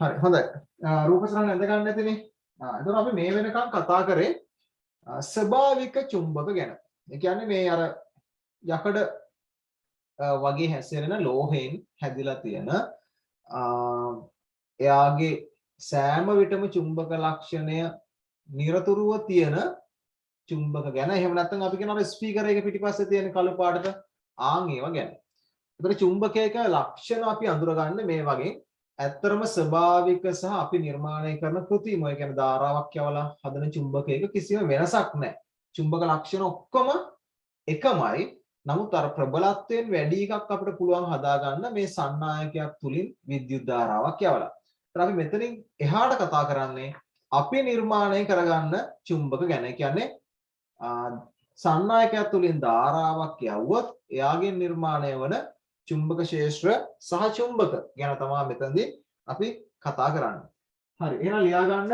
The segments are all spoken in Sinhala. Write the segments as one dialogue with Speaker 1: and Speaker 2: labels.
Speaker 1: හරි හොඳයි. රූප සටහන ඇඳ ගන්න නැතිනේ. එතකොට අපි මේ වෙනකන් කතා කරේ ස්වභාවික චුම්බක ගැන. ඒ කියන්නේ මේ අර යකඩ වගේ හැසිරෙන ලෝහයෙන් හැදිලා තියෙන එයාගේ සෑම විටම චුම්බක ලක්ෂණය නිරතුරුව තියෙන චුම්බක ගැන. එහෙම නැත්නම් අපි කියනවා ස්පීකර් එක පිටිපස්සේ තියෙන කළු පාටට ආන් ඒවා ගැන. ඒතර චුම්බකයක ලක්ෂණ අපි අඳුරගන්න මේ වගේ ඇත්තරම ස්වභාවික සහ අපි නිර්මාණය කරන කෘතිම, ඒ කියන්නේ ධාරාවක් යවලා හදන චුම්බකයක කිසිම වෙනසක් නැහැ. චුම්බක ලක්ෂණ ඔක්කොම එකමයි. නමුත් අර ප්‍රබලත්වයෙන් වැඩි එකක් අපිට පුළුවන් හදාගන්න මේ සන්නායකයක් තුලින් විද්‍යුත් ධාරාවක් යවලා. ඒතර අපි මෙතනින් එහාට කතා කරන්නේ අපි නිර්මාණය කරගන්න චුම්බක ගැන. ඒ කියන්නේ සන්නායකයක් තුලින් ධාරාවක් යවුවොත් එයාගෙන් නිර්මාණය වන චුම්බක ක්ෂේත්‍ර සහ චුම්බක ගැන තමයි මෙතනදී අපි කතා කරන්නේ. හරි. එහෙනම් ලියා ගන්න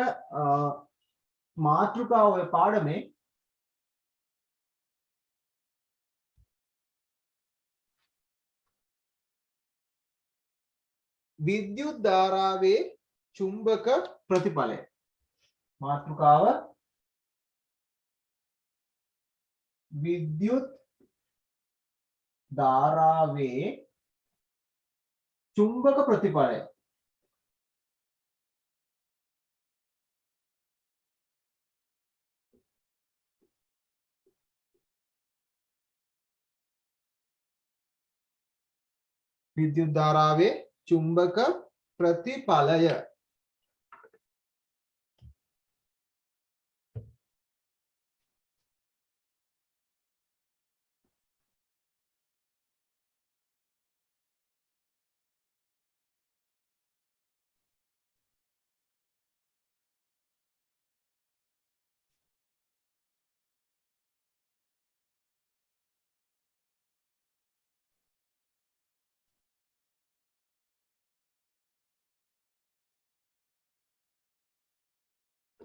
Speaker 1: මාතෘකාව ඔය පාඩමේ විද්‍යුත් ධාරාවේ චුම්බක ප්‍රතිඵලය. මාතෘකාව විද්‍යුත් ධාරාවේ චුම්බක ප්‍රතිඵලය. විද්‍යුත් ධාරාවේ චුම්බක ප්‍රතිඵලය.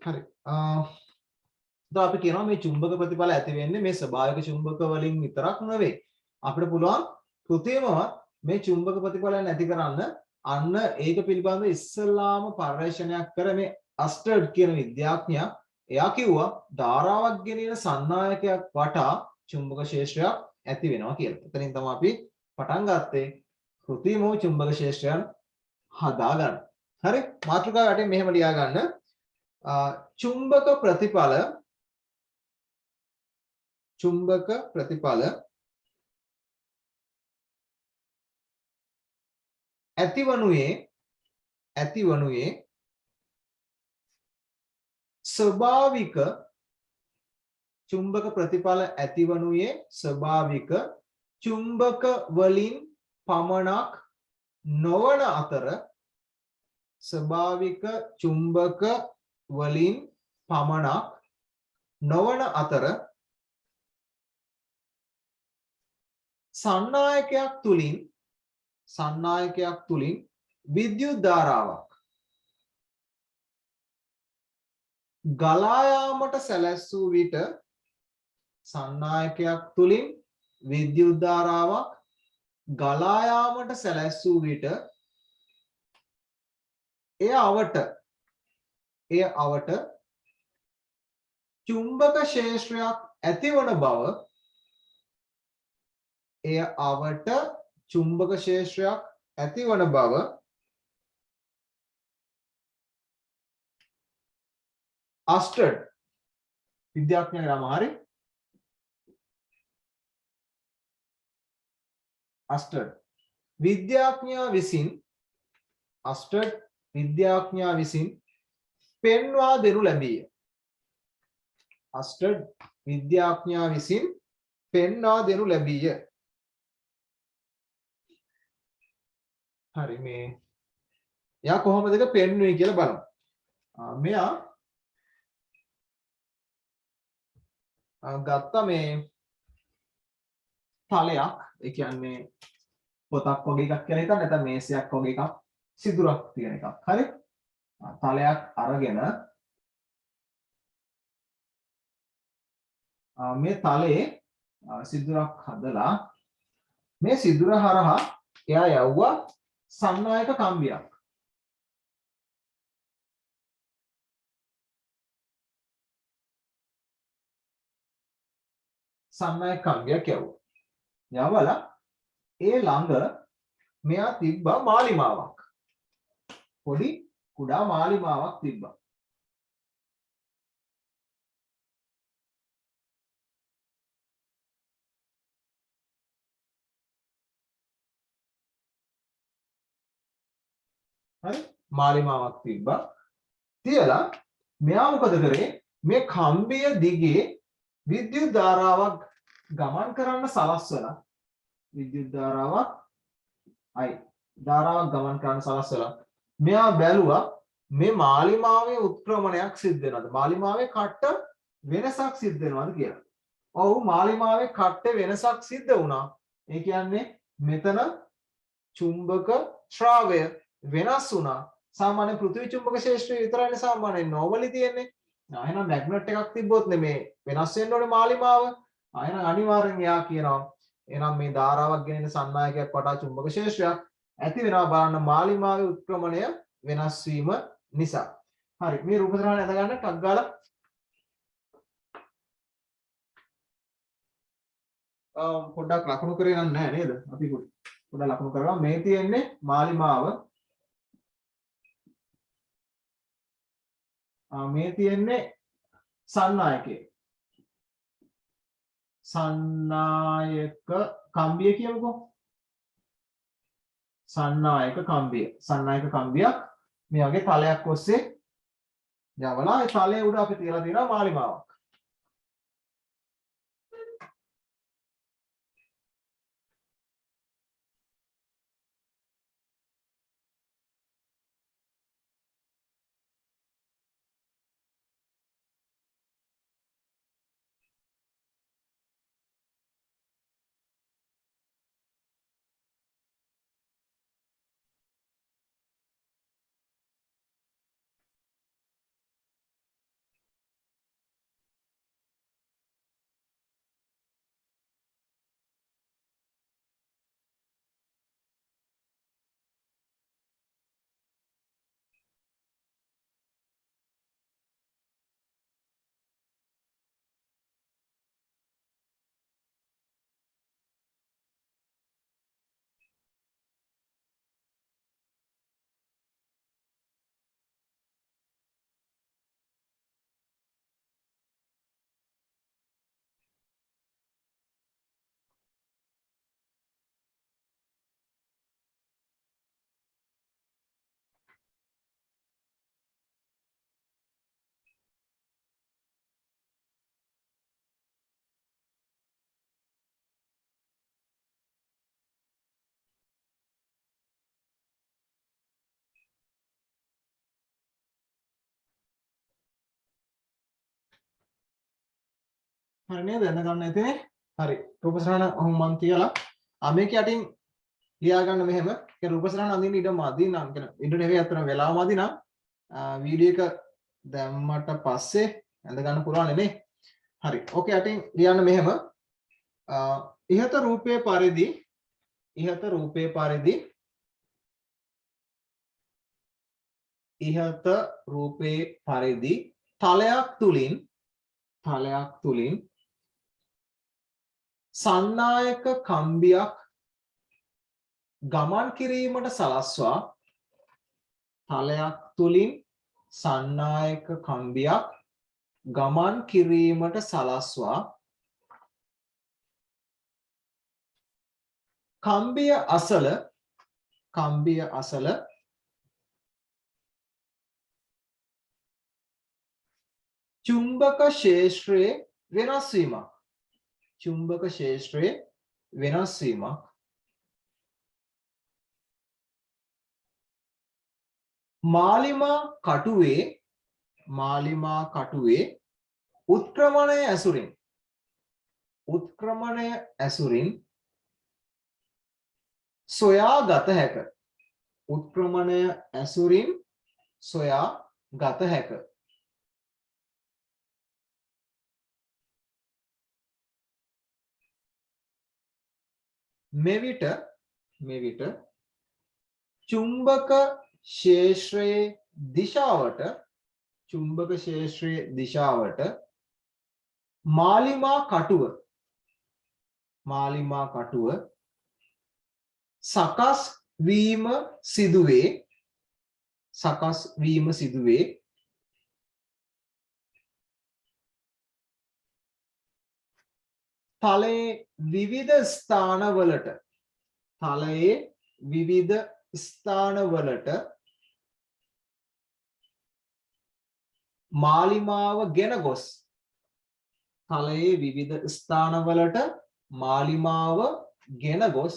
Speaker 1: හරි. දැන් අපි කියනවා මේ චුම්බක ප්‍රතිඵල ඇති වෙන්නේ මේ ස්වභාවික චුම්බක වලින් විතරක් නෙවෙයි. අපිට පුළුවන් කෘත්‍රිමව මේ චුම්බක ප්‍රතිඵල නැති කරන්න අන්න ඒක පිළිබඳව ඉස්සල්ලාම පර්යේෂණයක් කර මේ අස්ටර්ඩ් කියන විද්‍යාඥයා එයා කිව්වා ධාරාවක් ගෙනියන සන්නායකයක් වටා චුම්බක ක්ෂේත්‍රයක් ඇති වෙනවා කියලා. එතනින් තමයි අපි පටන් ගත්තේ කෘත්‍රිමව චුම්බක ක්ෂේත්‍රයන් හදාගන්න. හරි. මාතෘකාව යටින් මෙහෙම ලියා ගන්න. චුම්බක ප්‍රතිඵල ඇතිවනුයේ ස්වභාවික චුම්බක ප්‍රතිඵල ඇතිවනුයේ ස්වභාවික චුම්බක වලින් පමණක් නොවන අතර ස්වභාවික චුම්බක වලින් පමණක් නොවන අතර සන්නායකයක් තුලින් විද්‍යුත් ධාරාවක් ගලා යාමට සැලැස්සූ විට සන්නායකයක් තුලින් විද්‍යුත් ධාරාවක් ගලා යාමට සැලැස්සූ විට එය අවට චුම්බක ක්ෂේත්‍රයක් ඇතිවන බව අස්ටර්ඩ් විද්‍යාඥයා නම හරි අස්ටර්ඩ් විද්‍යාඥයා විසින් පෙන්වා දෙනු ලැබීය. අස්ටර්ඩ් විද්‍යාඥයා විසින් පෙන්වා දෙනු ලැබීය. හරි මේ එයා කොහොමද ඒක පෙන්වුවේ කියලා බලමු. මෙයා ගත්ත මේ තලයක්, ඒ කියන්නේ පොතක් වගේ එකක් කියලා හිතන්න, නැත්නම් මේසයක් වගේ එකක්, සිදුරක් තියෙන එකක්. හරි. තලයක් අරගෙන මේ තලයේ සිදුරක් හදලා මේ සිදුර හරහා එයා යවුවා සන්නායක කම්බියක්. සන්නායක කම්බියක් යවුවා. යවලා ඒ ළඟ මෙයා තිබ්බා මාලිමාවක්. පොඩි කුඩා මාලිමාවක් තිබ්බා. හරි මාලිමාවක් තිබ්බා. තියලා මෙයා මොකද කරේ? මේ කම්බිය දිගේ විද්‍යුත් ධාරාවක් ගමන් කරන්න සලස්වලා විද්‍යුත් ධාරාවක් ගමන් කරන්න සලස්වලා මෙයා බැලුවා මේ මාලිමාවේ උත්ක්‍රමණයක් සිද්ධ වෙනවද? මාලිමාවේ කට්ට වෙනසක් සිද්ධ වෙනවද කියලා. ඔව් මාලිමාවේ කට්ට වෙනසක් සිද්ධ වුණා. ඒ කියන්නේ මෙතන චුම්බක ශ්‍රාවය වෙනස් වුණා. සාමාන්‍ය පෘථිවි චුම්බක ක්ෂේත්‍රය විතරයි සාමාන්‍යයෙන් normally තියෙන්නේ. එහෙනම් මැග්නට් එකක් තිබ්බොත් නෙමේ වෙනස් වෙන්න ඕනේ මාලිමාව. එහෙනම් අනිවාර්යෙන් එයා කියනවා එහෙනම් මේ ධාරාවක් ගෙනෙන සන්නායකයක් වටා චුම්බක ක්ෂේත්‍රයක් ඇති වෙනවා බලන්න මාලිමාවේ උත්ක්‍රමණය වෙනස් වීම නිසා. හරි මේ රූප සටහන ඇඳ ගන්න ටක් ගාලා පොඩ්ඩක් ලකුණු කරේ නැහැ නේද? අපි පොඩ්ඩක් ලකුණු කරලා මේ තියෙන්නේ මාලිමාව මේ තියෙන්නේ සන්නායකය. සන්නායක කම්බිය කියමුකෝ. සන්නායක කම්බිය. සන්නායක කම්බියක් මේ වගේ තලයක් ඔස්සේ යවලා ඒ තලයේ උඩ අපි තියලා තියෙනවා මාලිමාවක්. හරි නේද? දැන ගන්න ඇතිනේ. හරි. රූප සටහන ඔහොම මන් තියලා මේක යටින් ලියා ගන්න මෙහෙම. ඒ රූප සටහන අඳින්න ඉඩ මදි නම් කියන ඉඩ නෙවෙයි අතන වෙලාව මදි නම් වීඩියෝ එක දැම්මට පස්සේ ඇඳ ගන්න පුළුවන් නේ. හරි. ඕකේ යටින් ලියන්න මෙහෙම. ඉහත රූපයේ පරිදි තලයක් තුලින් සන්නායක කම්බියක් ගමන් කිරීමට සලස්වා කම්බිය අසල චුම්බක ක්ෂේත්‍රයේ වෙනස් වීමක් මාලිමා කටුවේ උත්ක්‍රමණය ඇසුරින් සොයාගත හැක. මෙවිට චුම්බක ක්ෂේත්‍රයේ දිශාවට මාලිමා කටුව මාලිමා කටුව සකස් වීම සිදුවේ තලයේ විවිධ ස්ථානවලට මාලිමාව ගෙන ගොස් තලයේ විවිධ ස්ථානවලට මාලිමාව ගෙන ගොස්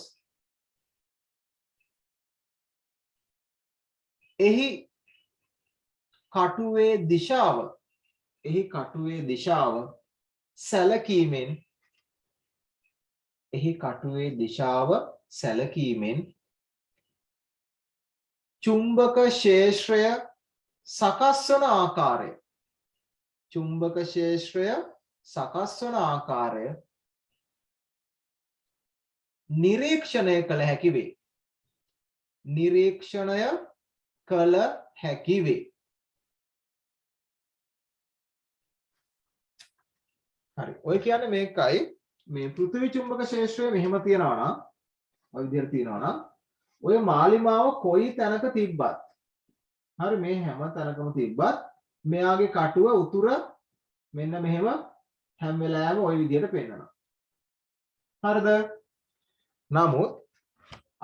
Speaker 1: එහි කටුවේ දිශාව සැලකීමෙන් චුම්බක ක්ෂේත්‍රය සකස් වන ආකාරය නිරීක්ෂණය කළ හැකි වේ. හරි. ඔය කියන්නේ මේකයි මේ පෘථිවි චුම්බක ක්ෂේත්‍රය මෙහෙම තියනවා නම් ඔය විදිහට තියනවා නම් ඔය මාලිමාව කොයි තැනක තිබ්බත් හරි මේ හැම තැනකම තිබ්බත් මෙයාගේ කටුව උතුර මෙන්න මෙහෙම හැම වෙලාවෙම ওই විදිහට පෙන්නනවා. හරිද? නමුත්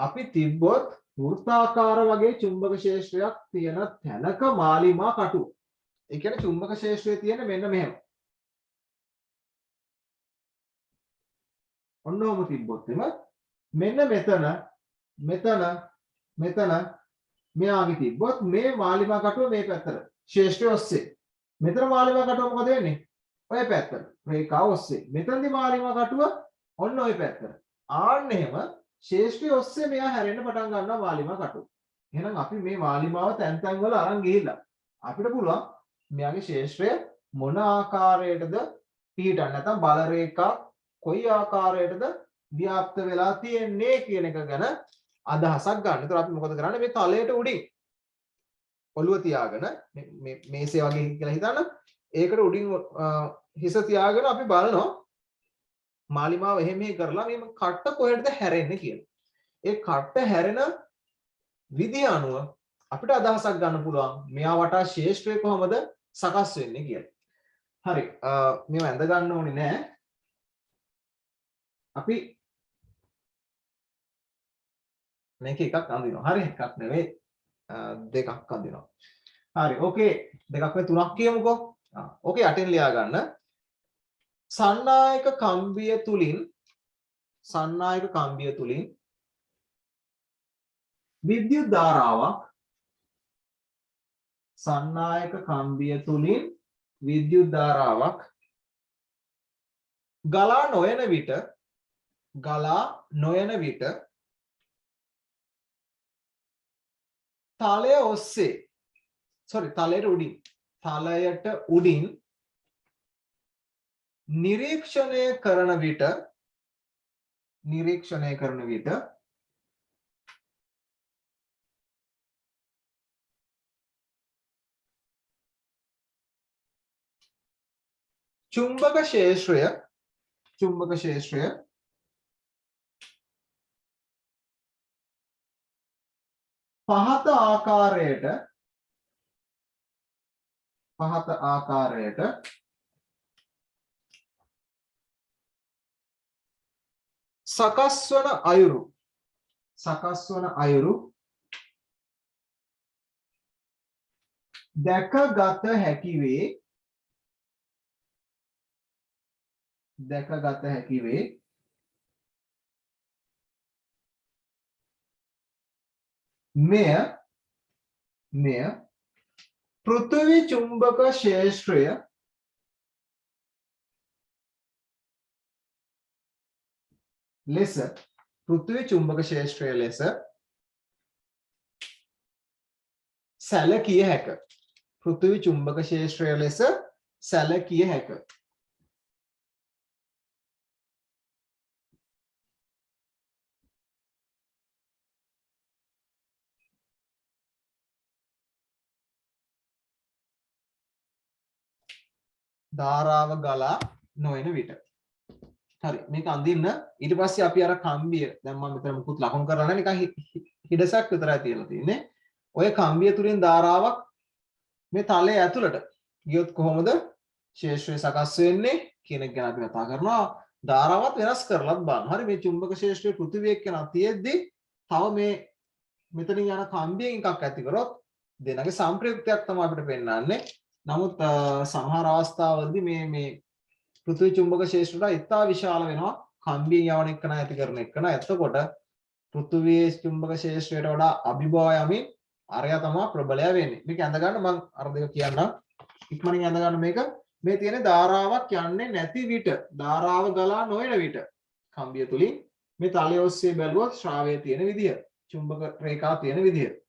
Speaker 1: අපි තිබ්බොත් වෘත්තාකාර වගේ චුම්බක ක්ෂේත්‍රයක් තියෙන තැනක මාලිමා කටුව. ඒ කියන්නේ චුම්බක ක්ෂේත්‍රයේ තියෙන මෙන්න මෙහෙම. ඔන්නෝම තිබ්බොත් එම මෙන්න මෙතන මෙයාගේ තිබ්බොත් මේ මාලිමා කටුව මේ පැත්තට ක්ෂේත්‍රය ඔස්සේ. මෙතන මාලිමා කටුව මොකද වෙන්නේ? ඔය පැත්තට. රේඛාව ඔස්සේ. මෙතනදී මාලිමා කටුව ඔන්න ඔය පැත්තට. ආන්න එහෙම ක්ෂේත්‍රය ඔස්සේ මෙයා හැරෙන්න පටන් ගන්නවා මාලිමා කටුව. එහෙනම් අපි මේ මාලිමාව තැන් තැන් වල අරන් ගිහිල්ලා අපිට පුළුවන් මෙයාගේ ක්ෂේත්‍රය මොන ආකාරයකටද පිහිටන්නේ නැත්නම් බල රේඛා කොයි ආකාරයකටද ව්‍යාප්ත වෙලා තියෙන්නේ කියන එක ගැන අදහසක් ගන්න. ඒතර අපි මොකද කරන්නේ මේ තලයට උඩින් ඔළුව තියාගෙන මේසේ වගේ කියලා හිතන්න. ඒකට උඩින් හිස තියාගෙන අපි බලනවා මාලිමාව එහෙම කරලා මේ කට්ට කොහෙටද හැරෙන්නේ කියලා. ඒ කට්ට හැරෙන විදිය අනුව අපිට අදහසක් ගන්න පුළුවන් මෙයා වටා ක්ෂේත්‍රය කොහොමද සකස් වෙන්නේ කියලා. හරි. මේව ඇඳ ගන්න ඕනේ නෑ. අපි මේක එකක් අඳිනවා. හරි එකක් නෙවෙයි දෙකක් අඳිනවා. හරි. ඕකේ දෙකක් නෙවෙයි තුනක් කියමුකෝ. ඕකේ යටින් ලියා ගන්න. සන්නායක කම්බිය තුලින් විද්‍යුත් ධාරාවක් ගලා නොයන විට තලයට උඩින් නිරීක්ෂණය කරන විට චුම්බක ක්ෂේත්‍රය පහත ආකාරයට සකස් වන අයුරු දැකගත හැකි වේ. මෙය පෘථිවි චුම්බක ක්ෂේත්‍රය ලෙස සැලකිය හැක. ධාරාව ගලා නොයන විට. හරි මේක අඳින්න ඊට පස්සේ අපි අර කම්බිය දැන් මම මෙතන මුකුත් ලකුණු කරලා නැහැ නිකන් හිඩසක් විතරයි තියලා තියෙන්නේ. ඔය කම්බිය තුලින් ධාරාවක් මේ තලයේ ඇතුළට ගියොත් කොහොමද ක්ෂේත්‍රය සකස් වෙන්නේ කියන එක ගැන අපි කතා කරනවා. ධාරාවත් වෙනස් කරලත් බලන්න. හරි මේ චුම්බක ක්ෂේත්‍රයේ පෘථිවිය එක්කන තියෙද්දි තව මේ මෙතනින් යන කම්බියෙන් එකක් ඇති කරොත් දෙනගේ සම්ප්‍රයුක්තයක් තමයි අපිට පෙන්වන්නේ. නමුත් සමහර අවස්ථාවලදී මේ පෘථිවි චුම්බක ක්ෂේත්‍රයට ඉතා විශාල වෙනවා කම්බියෙන් යවන එකන ඇති කරන එකන. එතකොට පෘථිවියේ චුම්බක ක්ෂේත්‍රයට වඩා අභිභව යමින් අරයා තමයි ප්‍රබලය වෙන්නේ. මේක ඇඳ ගන්න මම අර දෙක කියන්නම්. ඉක්මනින් ඇඳ ගන්න මේක. මේ තියෙන ධාරාවක් යන්නේ නැති විට ධාරාව ගලා නොයන විට කම්බිය තුලින් මේ තලය ඔස්සේ බැලුවොත් ශ්‍රාවයේ තියෙන විදිය චුම්බක රේඛා තියෙන විදිය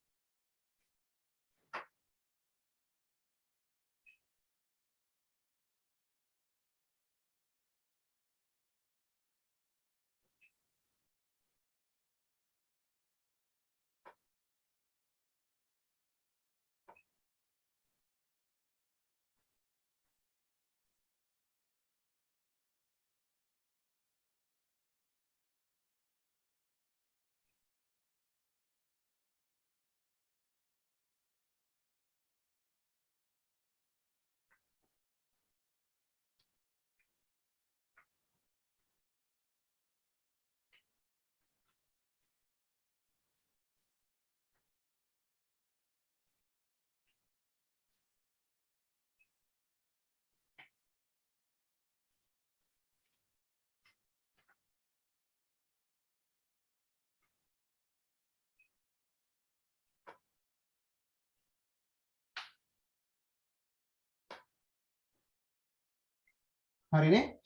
Speaker 1: හරිනේ.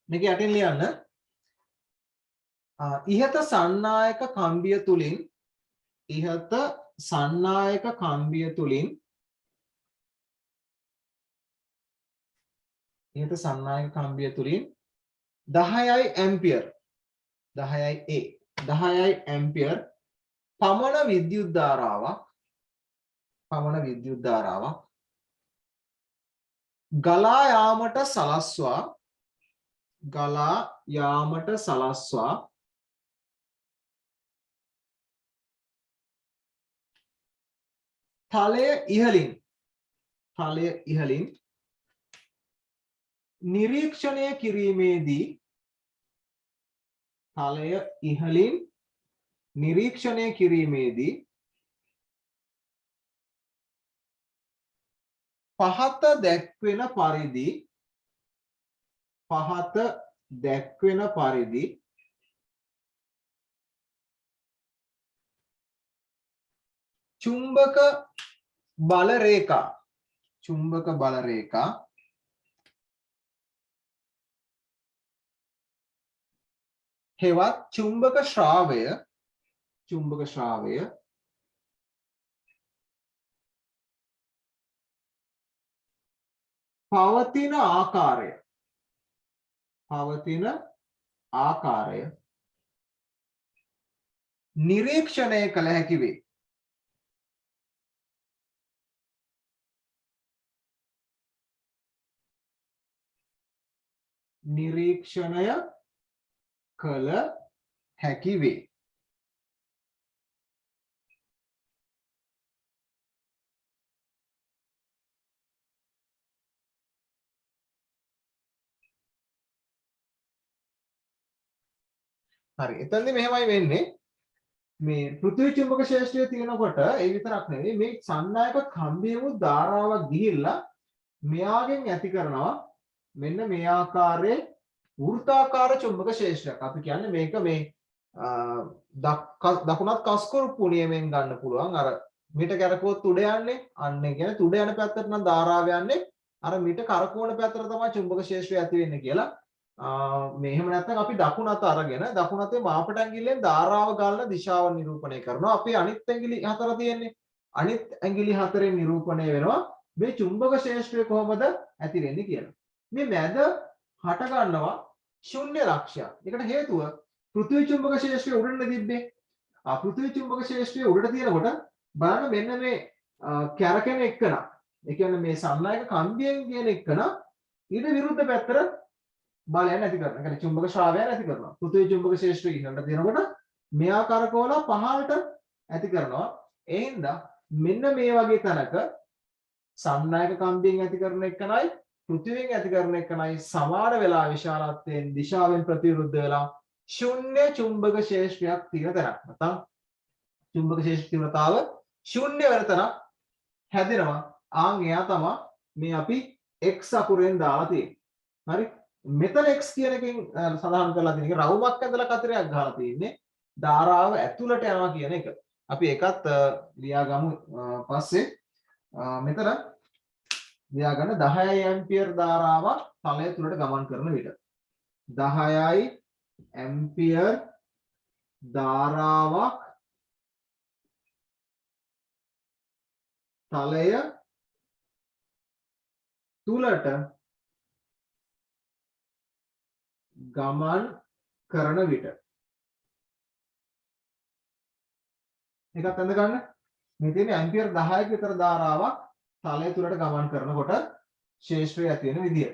Speaker 1: මේක යටින් ලියන්න. ඉහත සන්නායක කම්බිය තුලින් ඉහත සන්නායක කම්බිය තුලින් ඉහත සන්නායක කම්බිය තුලින් 10යි ඇම්පියර් 10යි 10යි ඇම්පියර් පමණ විද්‍යුත් ධාරාවක් ගලා යාමට සලස්වා තලය ඉහළින් නිරීක්ෂණය කිරීමේදී පහත දැක්වෙන පරිදි චුම්බක බල රේඛා හෙවත් චුම්බක ශ්‍රාවය පවතින ආකාරය නිරීක්ෂණය කළ හැකි වේ. හරි එතනදී මෙහෙමයි වෙන්නේ මේ පෘථිවි චුම්බක ක්ෂේත්‍රය තියෙනකොට ඒ විතරක් නෙවෙයි මේ සන්නායක කම්බියෙම ධාරාවක් ගිහිල්ලා මෙයාගෙන් ඇති කරනවා මෙන්න මේ ආකාරයේ වෘත්තාකාර චුම්බක ක්ෂේත්‍රයක්. අපි කියන්නේ මේක මේ දකුණත් කස්කොරුප්පු නියමෙන් ගන්න පුළුවන්. අර මිට කරකුවොත් උඩ යන්නේ අන්න ඒ කියන්නේ උඩ යන පැත්තට නම් ධාරාව යන්නේ අර මිට කරකවන පැත්තට තමයි චුම්බක ක්ෂේත්‍රය ඇති වෙන්නේ කියලා. මේ එහෙම නැත්නම් අපි දකුණ අත අරගෙන දකුණ අතේ මාපට ඇඟිල්ලෙන් ධාරාව ගන්න දිශාව නිරූපණය කරනවා. අපි අනිත් ඇඟිලි හතර තියෙන්නේ. අනිත් ඇඟිලි හතරෙන් නිරූපණය වෙනවා මේ චුම්බක ක්ෂේත්‍රය කොහොමද ඇති වෙන්නේ කියලා. මේ මැද හට ගන්නවා ශුන්‍ය ලක්ෂයක්. ඒකට හේතුව පෘථිවි චුම්බක ක්ෂේත්‍රය උඩට තිබ්බේ. පෘථිවි චුම්බක ක්ෂේත්‍රය උඩට තියෙනකොට බලන්න මෙන්න මේ කැරකෙන එක්කන. ඒ කියන්නේ මේ සන්නායක කම්බියෙන් කියන එක්කන ඊට විරුද්ධ පැත්තට බලය නැති කරනවා. ඒ කියන්නේ චුම්බක ශ්‍රාවය නැති කරනවා. පෘථිවි චුම්බක ශේෂ්ත්‍රය ඉහළට තියෙනකොට මෙයා කරකවලා පහළට ඇති කරනවා. ඒ හින්දා මෙන්න මේ වගේ තැනක සන්නායක කම්බියෙන් ඇති කරන එකනයි පෘථිවියෙන් ඇති කරන එකනයි සමාන වෙලා විශාලත්වයෙන් දිශාවෙන් ප්‍රතිවිරුද්ධ වෙලා ශුන්‍ය චුම්බක ශේෂ්ත්‍රයක් තියෙන තැනක්. නැත්නම් චුම්බක ශේෂ්ත්‍ර තීව්‍රතාව ශුන්‍ය වෙන තැනක් හැදෙනවා. ආන් එයා තමයි මේ අපි x අකුරෙන් දාලා තියෙන්නේ. හරි? මෙතන x කියන එකෙන් සඳහන් කරලා තියෙන එක රවුමක් ඇඳලා කතරයක් ගහලා තියෙන්නේ. ධාරාව ඇතුළට යනවා කියන එක. අපි ඒකත් ලියා ගමු පස්සේ. මෙතන ලියා ගන්න 10 ඇම්පියර් ධාරාවක් තලය තුලට ගමන් කරන විට 10 ඇම්පියර් ධාරාවක් තලය තුලට ගමන් කරන විට එකක් අඳ ගන්න මේ තියෙන්නේ ඇම්පියර් 10ක විතර ධාරාවක් තලය තුලට ගමන් කරනකොට ශේෂ්ත්‍රය ඇති වෙන විදිය.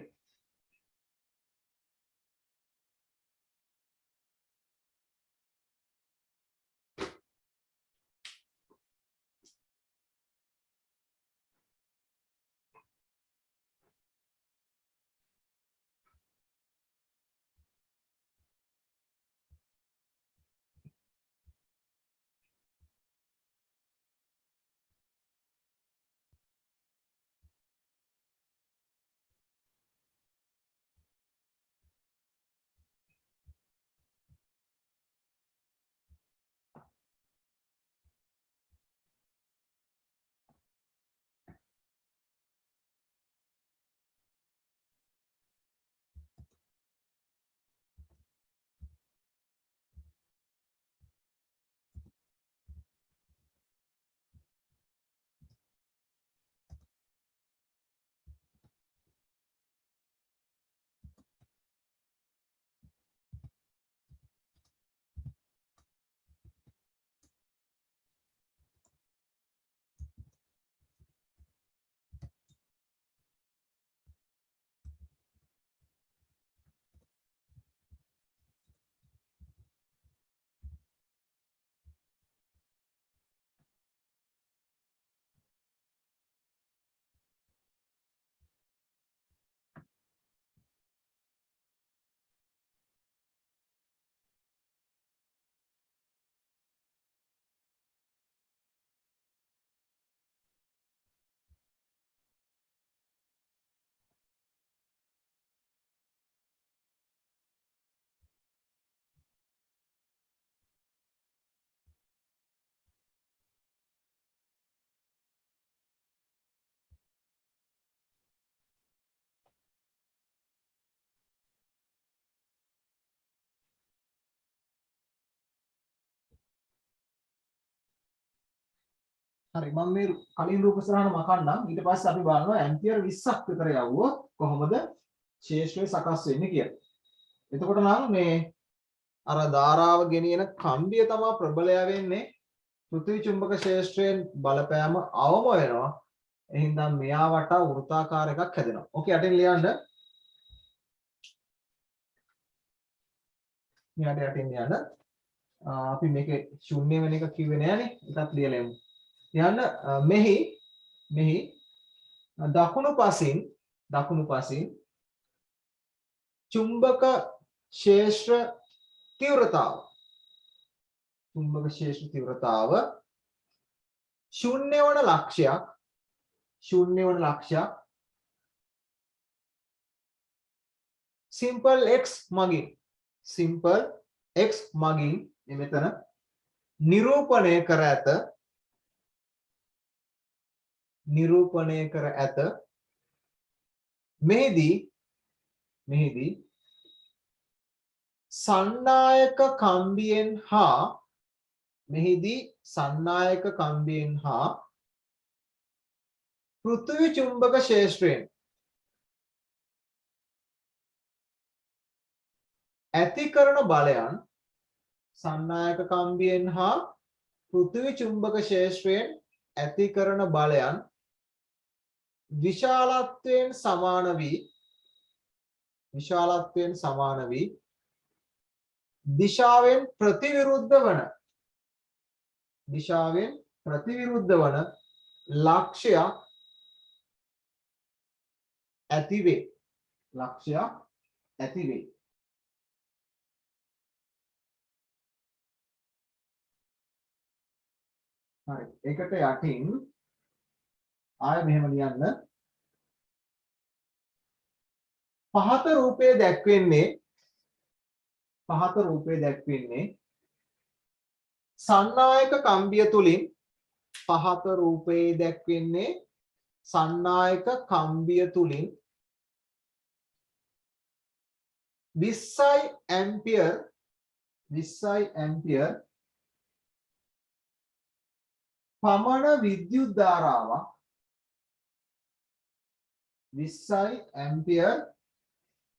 Speaker 1: හරි මම මේ කලින් රූප සරහන මකන්නම් ඊට පස්සේ අපි බලනවා ඇම්පියර් 20ක් විතර යවුවොත් කොහොමද ශේෂ්ත්‍රය සකස් වෙන්නේ කියලා. එතකොට නම් මේ අර ධාරාව ගෙනියන කම්බිය තමයි ප්‍රබලය වෙන්නේ. පෘථිවි චුම්බක ශේෂ්ත්‍රයෙන් බලපෑම අවම වෙනවා. එහෙනම් මෙයා වටා වෘත්තාකාර එකක් හැදෙනවා. ඕකේ අටින් ලියන්න. මෙයාට යටින් යන්න. අපි මේකේ ශුන්‍ය වෙන එක කිව්වේ නෑනේ. ඒකත් ලියලා යමු. යන්න මෙහි දකුණු පසින් චුම්බක ශේෂ්ත්‍ර තීව්‍රතාව ශුන්‍ය වන ලක්ෂයක් simple x මගින් මෙතන නිරූපණය කර ඇත මෙහිදී සන්නායක කම්බියෙන් හා පෘථිවි චුම්බක ශේෂ්ත්‍රයෙන් ඇති කරන බලයන් සන්නායක කම්බියෙන් හා පෘථිවි චුම්බක ශේෂ්ත්‍රයෙන් ඇති කරන බලයන් විශාලත්වයෙන් සමාන වී විශාලත්වයෙන් සමාන වී දිශාවෙන් ප්‍රතිවිරුද්ධ වන ලක්ෂයක් ඇතිවේ. හරි. ඒකට යටින් ආය මෙහෙම ලියන්න. පහත රූපයේ දැක්වෙන්නේ සන්නායක කම්බිය තුලින් පහත රූපයේ දැක්වෙන්නේ සන්නායක කම්බිය තුලින් 20 ඇම්පියර් පමණ විද්‍යුත් ධාරාවක් 20 ඇම්පියර්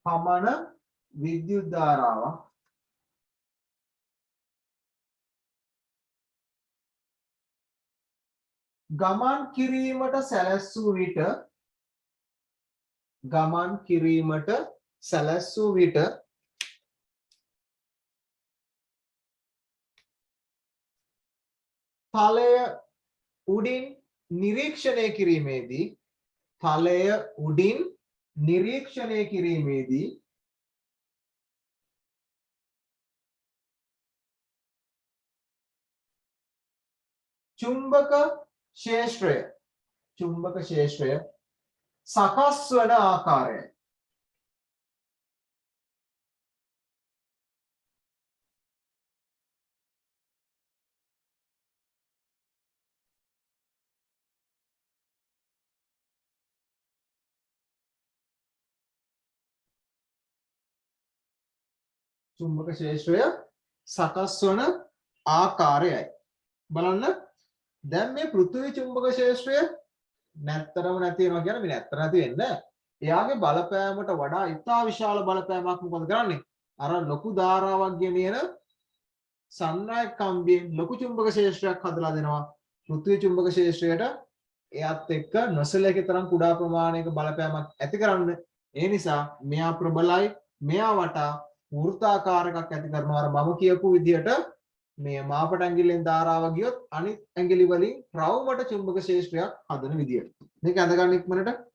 Speaker 1: පමණ විද්‍යුත් ධාරාවක් ගමන් කිරීමට සැලැස්සූ විට තලය උඩින් නිරීක්ෂණය කිරීමේදී චුම්බක ක්ෂේත්‍රය සකස් වන ආකාරය බලන්න දැන් මේ පෘථිවි චුම්බක ක්ෂේත්‍රය නැත්තරම නැති වෙනවා කියන මේ නැත්තර නැති වෙන්නේ එයාගේ බලපෑමට වඩා ඉතා විශාල බලපෑමක් මොකද කරන්නේ අර ලොකු ධාරාවක් ගෙනියන සන්නායක කම්බියෙන් ලොකු චුම්බක ක්ෂේත්‍රයක් හදලා දෙනවා පෘථිවි චුම්බක ක්ෂේත්‍රයට එයත් එක්ක නොසලකේ තරම් කුඩා ප්‍රමාණයක බලපෑමක් ඇති කරන්න ඒ නිසා මෙයා ප්‍රබලයි මෙයා වටා වෘත්තාකාර එකක් ඇති කරනවා අර මම කියපු විදිහට මේ මාපට ඇඟිල්ලෙන් ධාරාව ගියොත් අනිත් ඇඟිලි වලින් රවුමට චුම්බක ක්ෂේත්‍රයක් හදන විදියට. මේක අඳ ගන්න ඉක්මනට.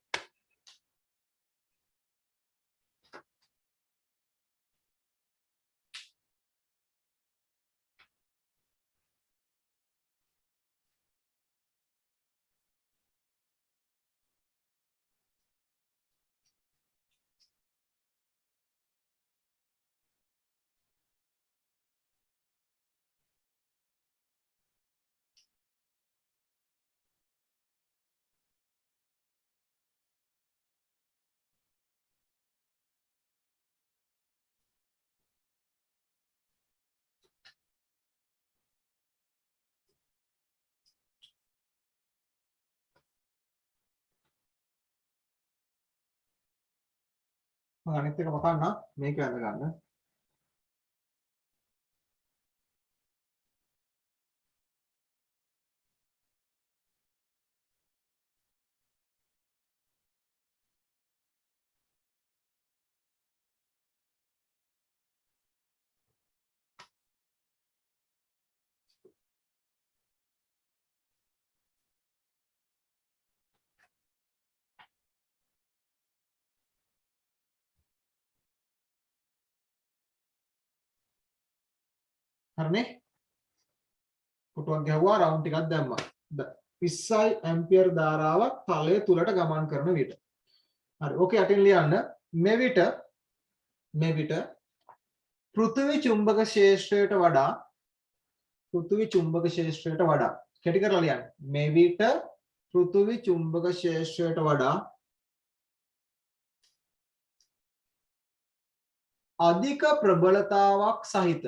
Speaker 1: අනිත් එක මකන්න මේක අඳ ගන්න. හරිනේ පුටුවක් ගැහුවා රවුන්ඩ් ටිකක් දැම්මා 20 ඇම්පියර් ධාරාවක් තලය තුලට ගමන් කරන විට හරි ඕකේ යටින් ලියන්න මෙවිට පෘථිවි චුම්බක ක්ෂේත්‍රයට වඩා කෙටි කරලා ලියන්න මෙවිට පෘථිවි චුම්බක ක්ෂේත්‍රයට වඩා අධික ප්‍රබලතාවක් සහිත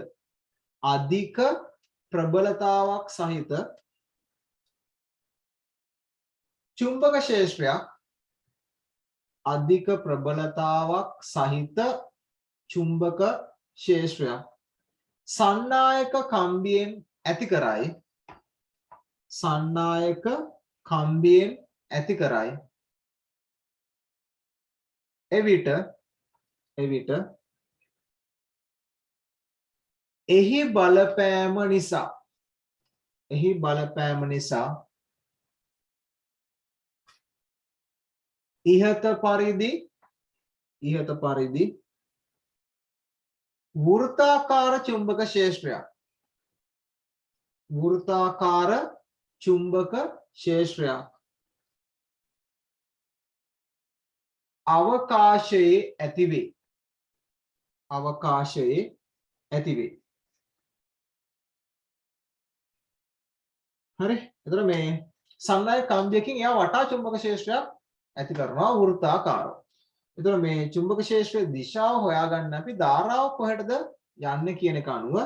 Speaker 1: චුම්බක ක්ෂේත්‍රයක් සන්නායක කම්බියෙන් ඇති කරයි එවිට එවිට එහි බලපෑම නිසා ඉහත පරිදි වෘත්තාකාර චුම්බක ක්ෂේත්‍රයක් අවකාශයේ ඇතිවේ. හරි. එතකොට මේ සන්නායක කම්බියකින් එයා වටා චුම්බක ක්ෂේත්‍රයක් ඇති කරනවා වෘත්තාකාරව. එතකොට මේ චුම්බක ක්ෂේත්‍රයේ දිශාව හොයාගන්න අපි ධාරාව කොහෙටද යන්නේ කියන එක අනුව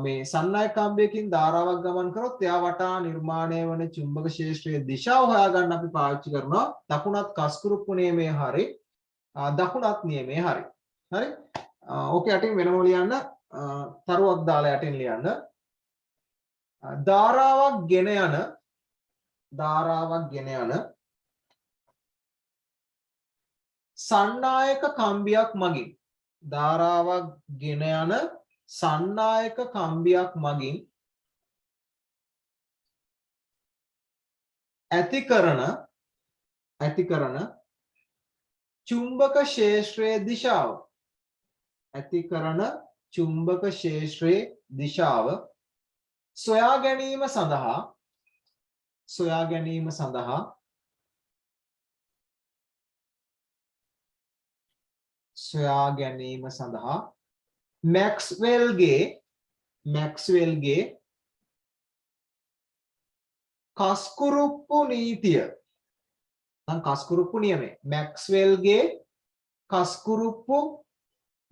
Speaker 1: මේ සන්නායක කම්බියකින් ධාරාවක් ගමන් කරොත් එයා වටා නිර්මාණය වන චුම්බක ක්ෂේත්‍රයේ දිශාව හොයාගන්න අපි පාවිච්චි කරනවා දකුණත් කස්කුරුප්පු නියමය හරි දකුණත් නියමය හරි. හරි. ඕකේ යටින් වෙනම ලියන්න තරුවක් දාලා යටින් ලියන්න. ධාරාවක් ගෙන යන සන්නායක කම්බියක් මගින් ඇති කරන චුම්බක ක්ෂේත්‍රයේ දිශාව සොයා ගැනීම සඳහා මැක්ස්වෙල්ගේ කස්කුරුප්පු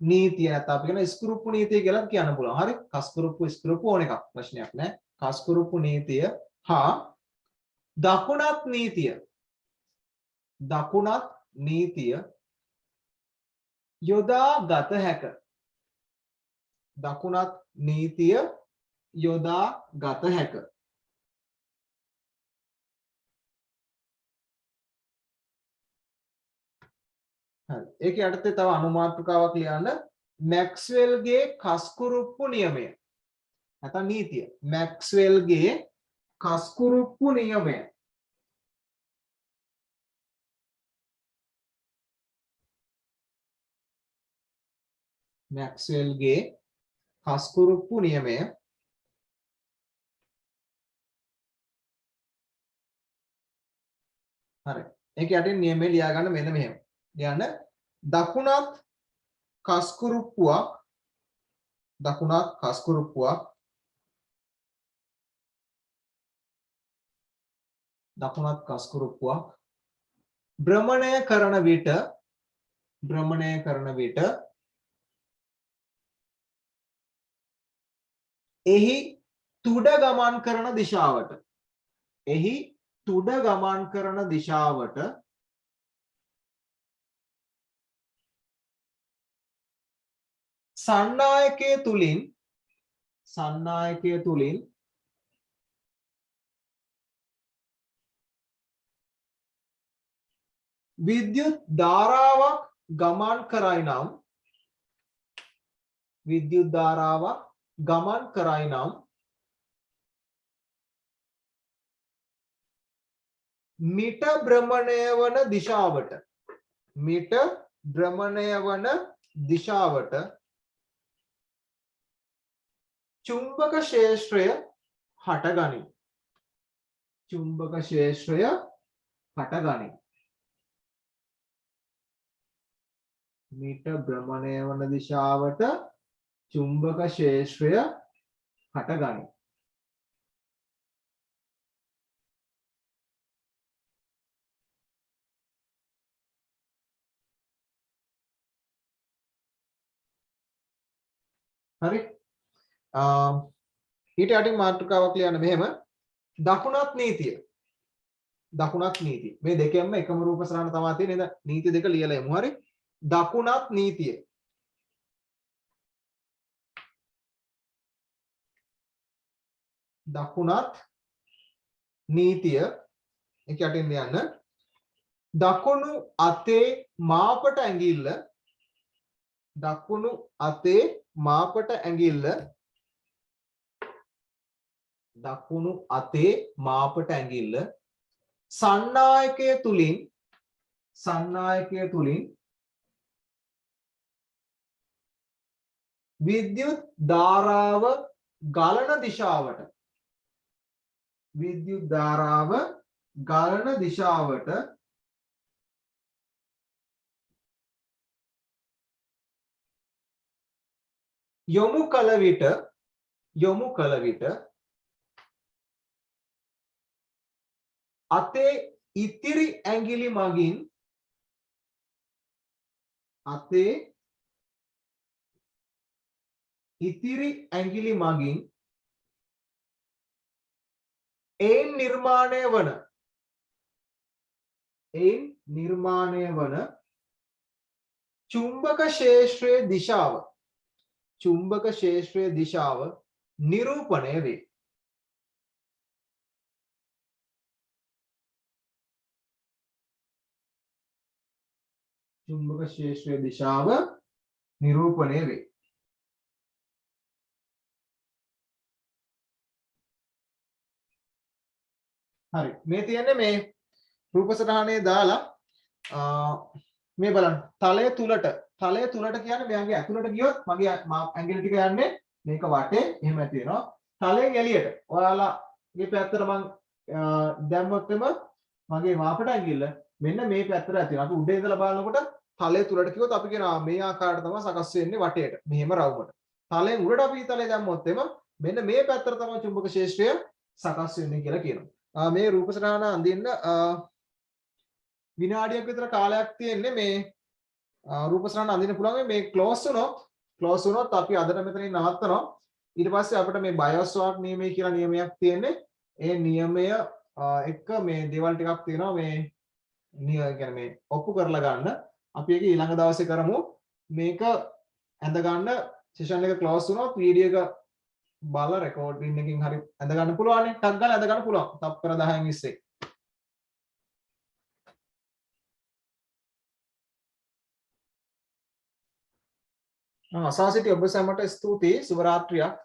Speaker 1: නීතිය නැත්නම් අපි කියන ස්කුරුප්පු නීතිය කියලා කියන්න පුළුවන්. හරි. ස්කුරුප්පු ඕන එකක් ප්‍රශ්නයක් නෑ. කස්කුරුප්පු නීතිය හා දකුණත් නීතිය යොදා ගත හැක. හරි. ඒකේ යටතේ තව අනුමාත්‍රකාවක් ලියන්න. මැක්ස්වෙල්ගේ කස්කුරුප්පු නියමය. නැත්නම් නීතිය. මැක්ස්වෙල්ගේ කස්කුරුප්පු නියමය. හරි. ඒක යටින් නියමය ලියා ගන්න මෙන්න මෙහෙම. ලියන්න දකුණත් කස්කුරුප්පුවක් භ්‍රමණය කරන විට එහි තුඩ ගමන් කරන දිශාවට සන්නායකය තුලින් විද්‍යුත් ධාරාවක් ගමන් කරයි නම් මිට භ්‍රමණය වන දිශාවට චුම්බක ක්ෂේත්‍රය හටගනී. මිට භ්‍රමණය වන දිශාවට චුම්බක ක්ෂේත්‍රය හටගනී. හරි. ඊට යටින් මාතෘකාවක් ලියන්න මෙහෙම. දකුණත් නීතිය. මේ දෙකෙන්ම එකම රූප සරණ තමයි තියෙන්නේ නේද? නීති දෙක ලියලා යමු. හරි. දකුණත් නීතිය. එක යටින් ලියන්න. දකුණු අතේ මාපට ඇඟිල්ල දකුණු අතේ මාපට ඇඟිල්ල දකුණු අතේ මාපට ඇඟිල්ල සන්නායකය තුලින් විද්‍යුත් ධාරාව ගලන දිශාවට යොමු කළ විට අතේ ඉතිරි ඇඟිලි මගින් එයින් නිර්මාණය වන චුම්බක ක්ෂේත්‍රයේ දිශාව නිරූපණය වේ. චුම්බක ක්ෂේත්‍රයේ දිශාව නිරූපණය වේ. හරි මේ තියන්නේ මේ රූප සටහනේ දාලා මේ බලන්න තලය තුලට කියන්නේ මෙයාගේ ඇතුලට ගියොත් මගේ ඇඟිලි ටික යන්නේ මේක වටේ එහෙම ඇති වෙනවා. තලයෙන් එළියට ඔයාලගේ පැත්තට මම දැම්මොත් මගේ මාපට ඇඟිල්ල මෙන්න මේ පැත්තට ඇති වෙනවා. අපි උඩ ඉඳලා බලනකොට තලය තුලට කිව්වොත් අපි කියනවා මේ ආකාරයට තමයි සකස් වෙන්නේ වටේට. මෙහෙම රවුමට. තලයෙන් උඩට අපි තලය දැම්මොත් මෙන්න මේ පැත්තට තමයි චුම්බක ක්ෂේත්‍රය සකස් වෙන්නේ කියලා කියනවා. මේ රූප සටහන අඳින්න විනාඩියක් විතර කාලයක් තියෙන්නේ මේ රූප සටහන අඳින්න පුළුවන් මේ ක්ලෝස් වුණොත් අපි අදට මෙතනින් නවත්තනවා. ඊට පස්සේ අපිට මේ බයෝස්වාක් නියමය කියලා නියමයක් තියෙන්නේ. ඒ නියමය එක මේ දේවල් ටිකක් තියෙනවා මේ කියන්නේ මේ ඔප්පු කරලා ගන්න. අපි ඒක ඊළඟ දවසේ කරමු. මේක ඇඳ ගන්න සෙෂන් එක ක්ලෝස් වුණොත් වීඩියෝ එක බලලා රෙකෝඩින් එකකින් හරි ඇඳ ගන්න පුළුවන් නේ. ටක් ගාලා ඇඳ ගන්න පුළුවන්. තප්පර 10න් 20. අසාසිටි ඔබ සැමට ස්තුතියි. සුබ රාත්‍රියක්.